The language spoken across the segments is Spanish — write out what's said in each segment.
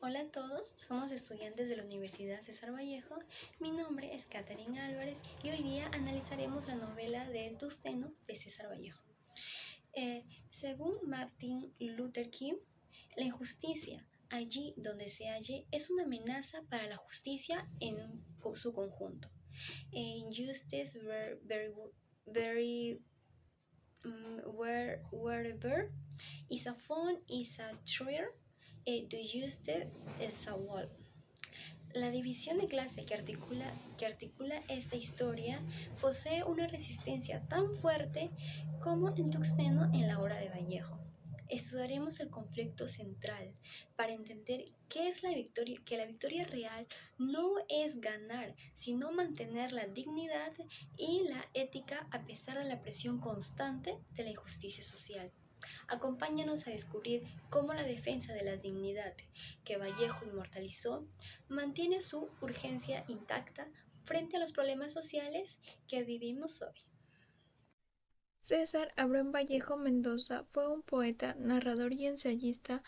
Hola a todos, somos estudiantes de la Universidad César Vallejo. Mi nombre es Catherine Álvarez y hoy día analizaremos la novela de El Tusteno de César Vallejo. Según Martin Luther King, la injusticia, allí donde se halle, es una amenaza para la justicia en su conjunto. Injustice wherever is a phone is a tree, the justice is a wall. La división de clase que articula esta historia posee una resistencia tan fuerte como el tuxteno en la obra de Vallejo. Estudiaremos el conflicto central para entender qué es que la victoria real no es ganar, sino mantener la dignidad y la ética a pesar de la presión constante de la injusticia social. Acompáñanos a descubrir cómo la defensa de la dignidad que Vallejo inmortalizó mantiene su urgencia intacta frente a los problemas sociales que vivimos hoy. César Abraham Vallejo Mendoza fue un poeta, narrador y ensayista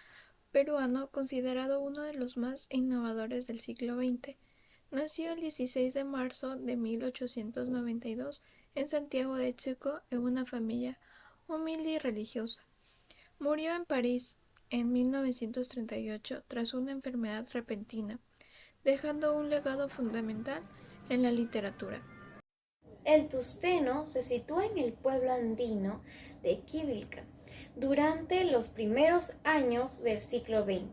peruano considerado uno de los más innovadores del siglo XX. Nació el 16 de marzo de 1892 en Santiago de Chuco en una familia humilde y religiosa. Murió en París en 1938 tras una enfermedad repentina, dejando un legado fundamental en la literatura. El Tusteno se sitúa en el pueblo andino de Quivilca durante los primeros años del siglo XX,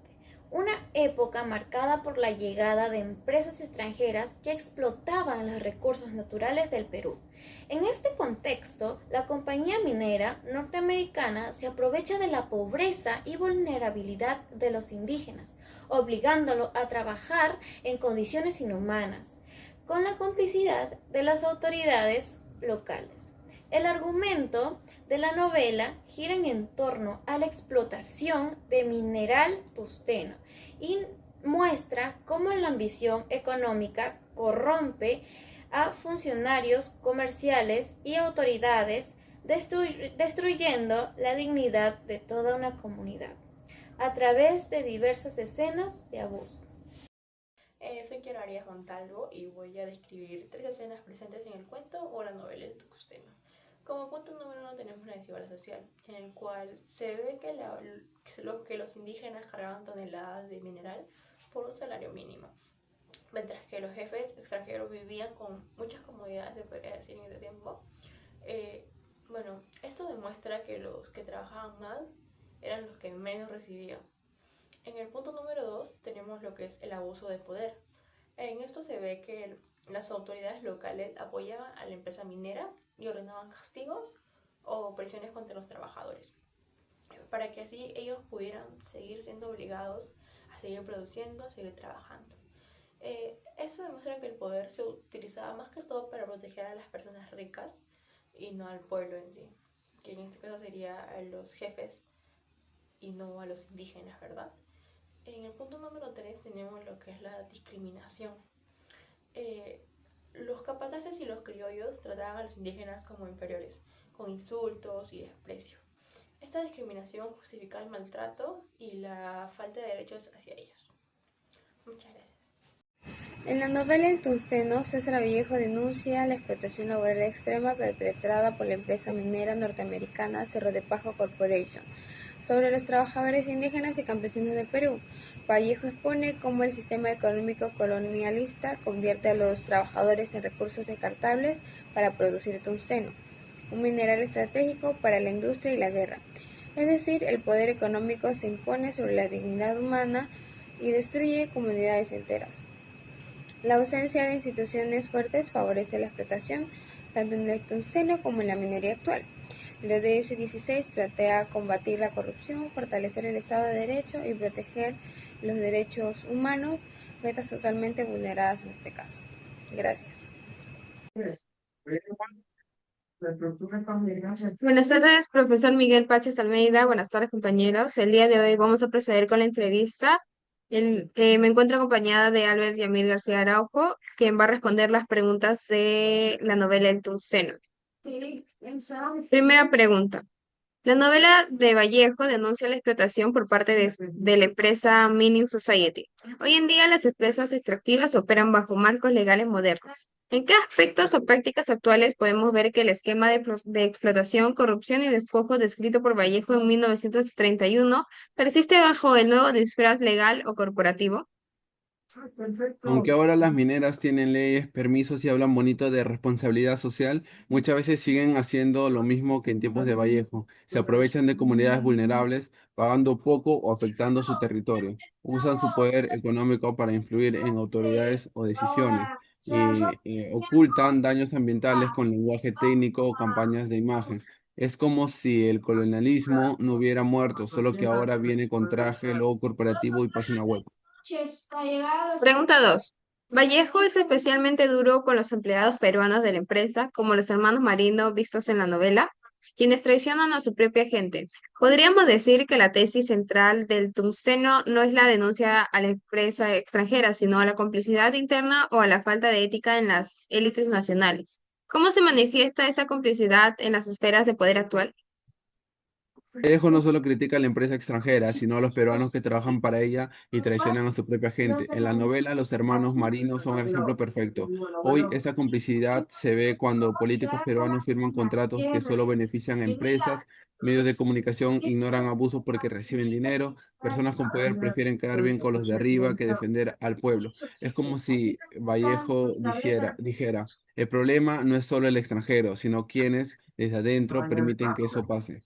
una época marcada por la llegada de empresas extranjeras que explotaban los recursos naturales del Perú. En este contexto, la compañía minera norteamericana se aprovecha de la pobreza y vulnerabilidad de los indígenas, obligándolos a trabajar en condiciones inhumanas con la complicidad de las autoridades locales. El argumento de la novela gira en torno a la explotación de mineral tusteno y muestra cómo la ambición económica corrompe a funcionarios comerciales y autoridades, destruyendo la dignidad de toda una comunidad a través de diversas escenas de abuso. Soy Kiara Arias Montalvo y voy a describir tres escenas presentes en el cuento o la novela El Tuxteno. Como punto número uno tenemos una desigualdad social, en el cual se ve que los indígenas cargaban toneladas de mineral por un salario mínimo, mientras que los jefes extranjeros vivían con muchas comodidades, se podría decir en ese tiempo. Esto demuestra que los que trabajaban mal eran los que menos recibían. En el punto número 2 tenemos lo que es el abuso de poder. En esto se ve que las autoridades locales apoyaban a la empresa minera y ordenaban castigos o presiones contra los trabajadores, para que así ellos pudieran seguir siendo obligados a seguir produciendo, a seguir trabajando. Eso demuestra que el poder se utilizaba más que todo para proteger a las personas ricas y no al pueblo en sí, que en este caso sería a los jefes y no a los indígenas, ¿verdad? En el punto número 3 tenemos lo que es la discriminación. Los capataces y los criollos trataban a los indígenas como inferiores, con insultos y desprecio. Esta discriminación justificaba el maltrato y la falta de derechos hacia ellos. Muchas gracias. En la novela El Tungsteno, César Vallejo denuncia la explotación laboral extrema perpetrada por la empresa minera norteamericana Cerro de Pasco Corporation sobre los trabajadores indígenas y campesinos del Perú. Vallejo expone cómo el sistema económico colonialista convierte a los trabajadores en recursos descartables para producir tungsteno, un mineral estratégico para la industria y la guerra. Es decir, el poder económico se impone sobre la dignidad humana y destruye comunidades enteras. La ausencia de instituciones fuertes favorece la explotación, tanto en el tungsteno como en la minería actual. El ODS 16 plantea combatir la corrupción, fortalecer el Estado de Derecho y proteger los derechos humanos, metas totalmente vulneradas en este caso. Gracias. Buenas tardes, profesor Miguel Paches Almeida. Buenas tardes, compañeros. El día de hoy vamos a proceder con la entrevista. Me encuentro acompañada de Albert Yamil García Araujo, quien va a responder las preguntas de la novela El Tungsteno. Primera pregunta. La novela de Vallejo denuncia la explotación por parte de la empresa Mining Society. Hoy en día las empresas extractivas operan bajo marcos legales modernos. ¿En qué aspectos o prácticas actuales podemos ver que el esquema de explotación, corrupción y despojo descrito por Vallejo en 1931 persiste bajo el nuevo disfraz legal o corporativo? Aunque ahora las mineras tienen leyes, permisos y hablan bonito de responsabilidad social, muchas veces siguen haciendo lo mismo que en tiempos de Vallejo. Se aprovechan de comunidades vulnerables, pagando poco o afectando su territorio. Usan su poder económico para influir en autoridades o decisiones. Y ocultan daños ambientales con lenguaje técnico o campañas de imagen. Es como si el colonialismo no hubiera muerto, solo que ahora viene con traje, logo corporativo y página web. Pregunta 2. Vallejo es especialmente duro con los empleados peruanos de la empresa, como los hermanos Marino vistos en la novela, quienes traicionan a su propia gente. Podríamos decir que la tesis central del tungsteno no es la denuncia a la empresa extranjera, sino a la complicidad interna o a la falta de ética en las élites nacionales. ¿Cómo se manifiesta esa complicidad en las esferas de poder actual? Vallejo no solo critica a la empresa extranjera, sino a los peruanos que trabajan para ella y traicionan a su propia gente. En la novela, los hermanos marinos son el ejemplo perfecto. Hoy esa complicidad se ve cuando políticos peruanos firman contratos que solo benefician a empresas, medios de comunicación ignoran abusos porque reciben dinero, personas con poder prefieren quedar bien con los de arriba que defender al pueblo. Es como si Vallejo dijera, el problema no es solo el extranjero, sino quienes desde adentro permiten que eso pase.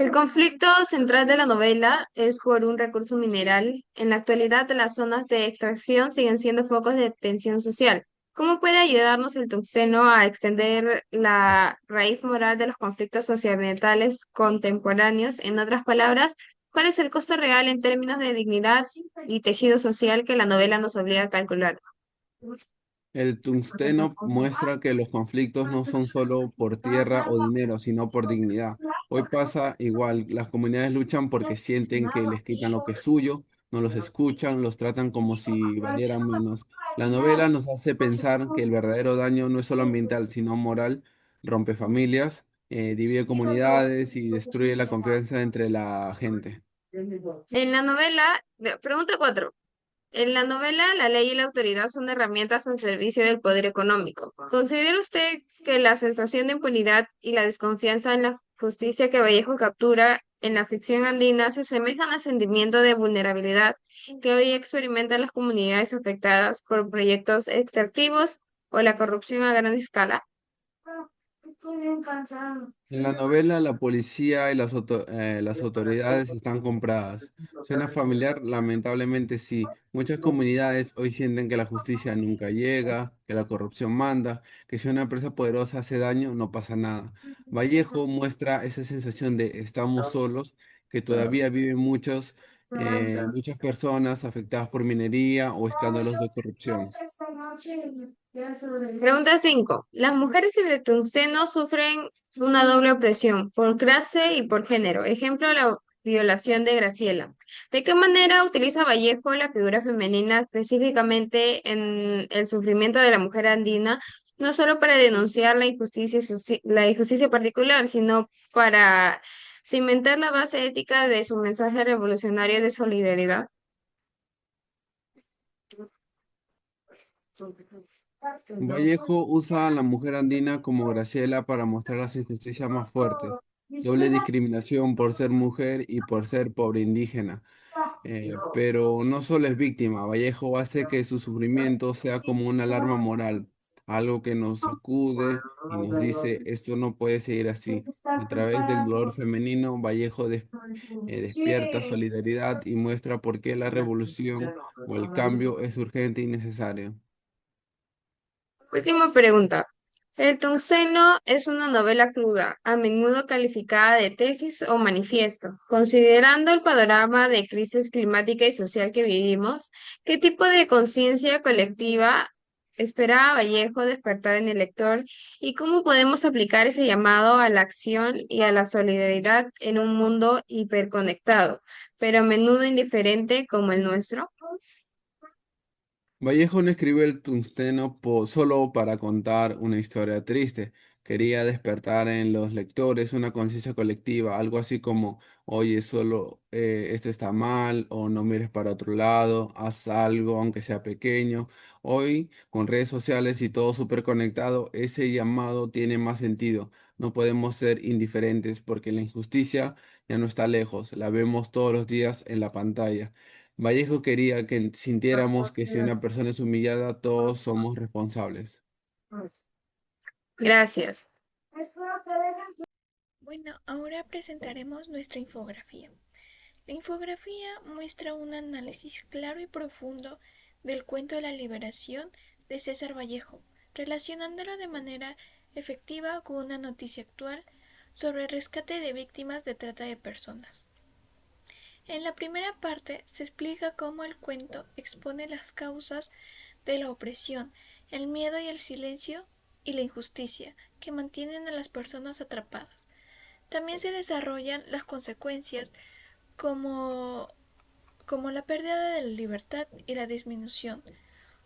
El conflicto central de la novela es por un recurso mineral. En la actualidad, las zonas de extracción siguen siendo focos de tensión social. ¿Cómo puede ayudarnos el tungsteno a extender la raíz moral de los conflictos socioambientales contemporáneos? En otras palabras, ¿cuál es el costo real en términos de dignidad y tejido social que la novela nos obliga a calcular? El tungsteno muestra que los conflictos no son solo por tierra o dinero, sino por dignidad. Hoy pasa igual, las comunidades luchan porque sienten que les quitan lo que es suyo, no los escuchan, los tratan como si valieran menos. La novela nos hace pensar que el verdadero daño no es solo ambiental, sino moral, rompe familias, divide comunidades y destruye la confianza entre la gente. En la novela, pregunta 4. En la novela, la ley y la autoridad son herramientas al servicio del poder económico. ¿Considera usted que la sensación de impunidad y la desconfianza en la justicia que Vallejo captura en la ficción andina se asemejan al sentimiento de vulnerabilidad que hoy experimentan las comunidades afectadas por proyectos extractivos o la corrupción a gran escala? En la novela, la policía y las autoridades están compradas. ¿Suena familiar? Lamentablemente sí. Muchas comunidades hoy sienten que la justicia nunca llega, que la corrupción manda, que si una empresa poderosa hace daño, no pasa nada. Vallejo muestra esa sensación de estamos solos, que todavía viven muchas personas afectadas por minería o escándalos de corrupción. Pregunta 5. Las mujeres en el tungsteno sufren una doble opresión, por clase y por género. Ejemplo, la violación de Graciela. ¿De qué manera utiliza Vallejo la figura femenina específicamente en el sufrimiento de la mujer andina, no solo para denunciar la injusticia, la injusticia particular, sino para cimentar la base ética de su mensaje revolucionario de solidaridad? Vallejo usa a la mujer andina como Graciela para mostrar las injusticias más fuertes. Doble discriminación por ser mujer y por ser pobre indígena. Pero no solo es víctima, Vallejo hace que su sufrimiento sea como una alarma moral, algo que nos sacude y nos dice, esto no puede seguir así. A través del dolor femenino, Vallejo despierta solidaridad y muestra por qué la revolución o el cambio es urgente y necesario. Última pregunta. El Tunceno es una novela cruda, a menudo calificada de tesis o manifiesto. Considerando el panorama de crisis climática y social que vivimos, ¿qué tipo de conciencia colectiva espera Vallejo despertar en el lector y cómo podemos aplicar ese llamado a la acción y a la solidaridad en un mundo hiperconectado, pero a menudo indiferente como el nuestro? Vallejo no escribió el tungsteno solo para contar una historia triste. Quería despertar en los lectores una conciencia colectiva, algo así como, oye, solo esto está mal, o no mires para otro lado, haz algo, aunque sea pequeño. Hoy, con redes sociales y todo súper conectado, ese llamado tiene más sentido. No podemos ser indiferentes porque la injusticia ya no está lejos, la vemos todos los días en la pantalla. Vallejo quería que sintiéramos que si una persona es humillada, todos somos responsables. Gracias. Bueno, ahora presentaremos nuestra infografía. La infografía muestra un análisis claro y profundo del cuento de la liberación de César Vallejo, relacionándolo de manera efectiva con una noticia actual sobre el rescate de víctimas de trata de personas. En la primera parte se explica cómo el cuento expone las causas de la opresión, el miedo y el silencio y la injusticia que mantienen a las personas atrapadas. También se desarrollan las consecuencias como, como la pérdida de la libertad y la disminución.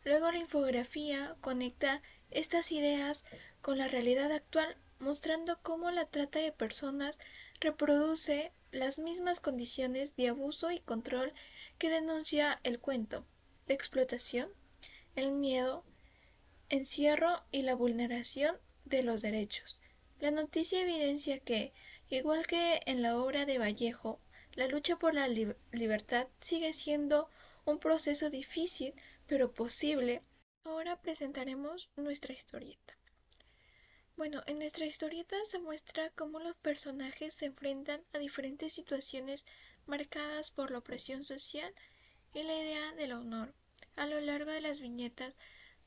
Luego la infografía conecta estas ideas con la realidad actual, mostrando cómo la trata de personas reproduce las mismas condiciones de abuso y control que denuncia el cuento: la explotación, el miedo, encierro y la vulneración de los derechos. La noticia evidencia que, igual que en la obra de Vallejo, la lucha por la libertad sigue siendo un proceso difícil pero posible. Ahora presentaremos nuestra historieta. Bueno, en nuestra historieta se muestra cómo los personajes se enfrentan a diferentes situaciones marcadas por la opresión social y la idea del honor. A lo largo de las viñetas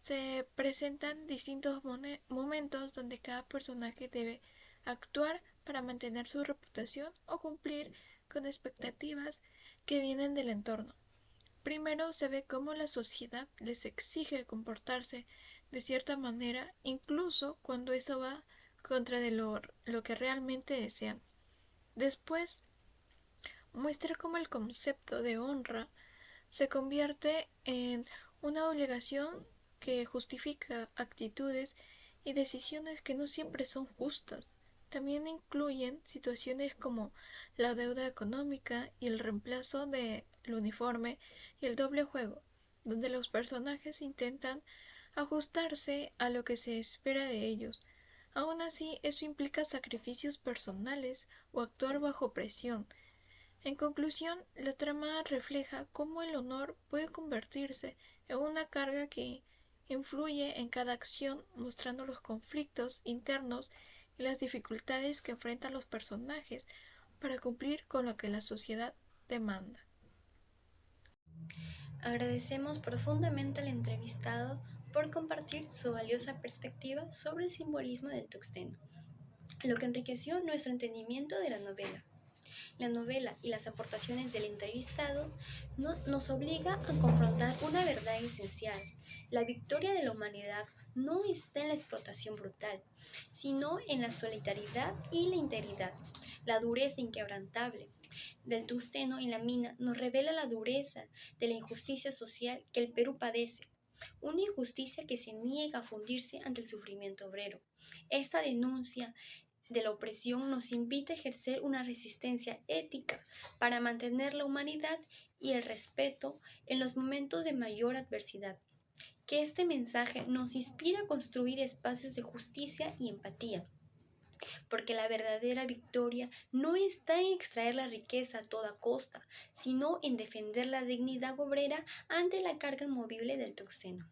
se presentan distintos momentos donde cada personaje debe actuar para mantener su reputación o cumplir con expectativas que vienen del entorno. Primero se ve cómo la sociedad les exige comportarse de cierta manera, incluso cuando eso va contra de lo que realmente desean. Después muestra cómo el concepto de honra se convierte en una obligación que justifica actitudes y decisiones que no siempre son justas. También incluyen situaciones como la deuda económica y el reemplazo del uniforme y el doble juego, donde los personajes intentan ajustarse a lo que se espera de ellos. Aún así, eso implica sacrificios personales o actuar bajo presión. En conclusión, la trama refleja cómo el honor puede convertirse en una carga que influye en cada acción, mostrando los conflictos internos y las dificultades que enfrentan los personajes para cumplir con lo que la sociedad demanda. Agradecemos profundamente al entrevistado por compartir su valiosa perspectiva sobre el simbolismo del tuxteno, lo que enriqueció nuestro entendimiento de la novela. La novela y las aportaciones del entrevistado nos obliga a confrontar una verdad esencial. La victoria de la humanidad no está en la explotación brutal, sino en la solidaridad y la integridad. La dureza inquebrantable del tungsteno en la mina nos revela la dureza de la injusticia social que el Perú padece. Una injusticia que se niega a fundirse ante el sufrimiento obrero. Esta denuncia de la opresión nos invita a ejercer una resistencia ética para mantener la humanidad y el respeto en los momentos de mayor adversidad. Que este mensaje nos inspire a construir espacios de justicia y empatía, porque la verdadera victoria no está en extraer la riqueza a toda costa, sino en defender la dignidad obrera ante la carga inmovible del tuxteno.